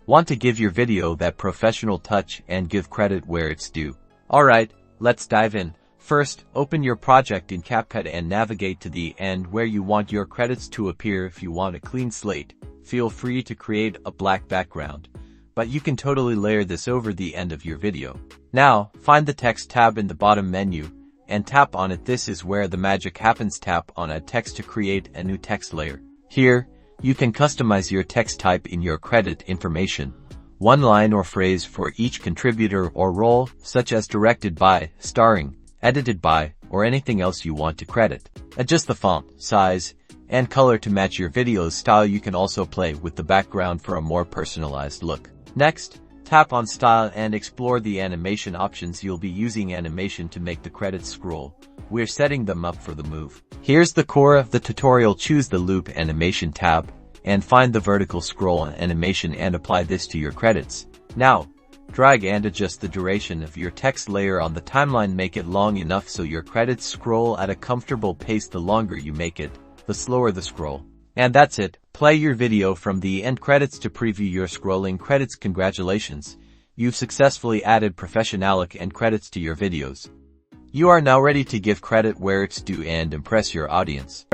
Want to give your video that professional touch and give credit where it's due. Alright, let's dive in. First, open your project in Capcut and navigate to the end where you want your credits to appear. If you want a clean slate, feel free to create a black background, but you can totally layer this over the end of your video. Now, find the text tab in the bottom menu and tap on it. This is where the magic happens. Tap on Add Text to create a new text layer. Here, you can customize your text type in your credit information. One line or phrase for each contributor or role, such as directed by, starring, edited by, or anything else you want to credit. Adjust the font, size, and color to match your video's style. You can also play with the background for a more personalized look. Next, tap on Style and explore the animation options. You'll be using animation to make the credits scroll. We're setting them up for the move. Here's the core of the tutorial. Choose the Loop Animation tab and find the vertical scroll animation and apply this to your credits. Now, drag and adjust the duration of your text layer on the timeline. Make it long enough so your credits scroll at a comfortable pace. The longer you make it, the slower the scroll. And that's it. Play your video from the end credits to preview your scrolling credits. Congratulations! You've successfully added professional end credits to your videos. You are now ready to give credit where it's due and impress your audience.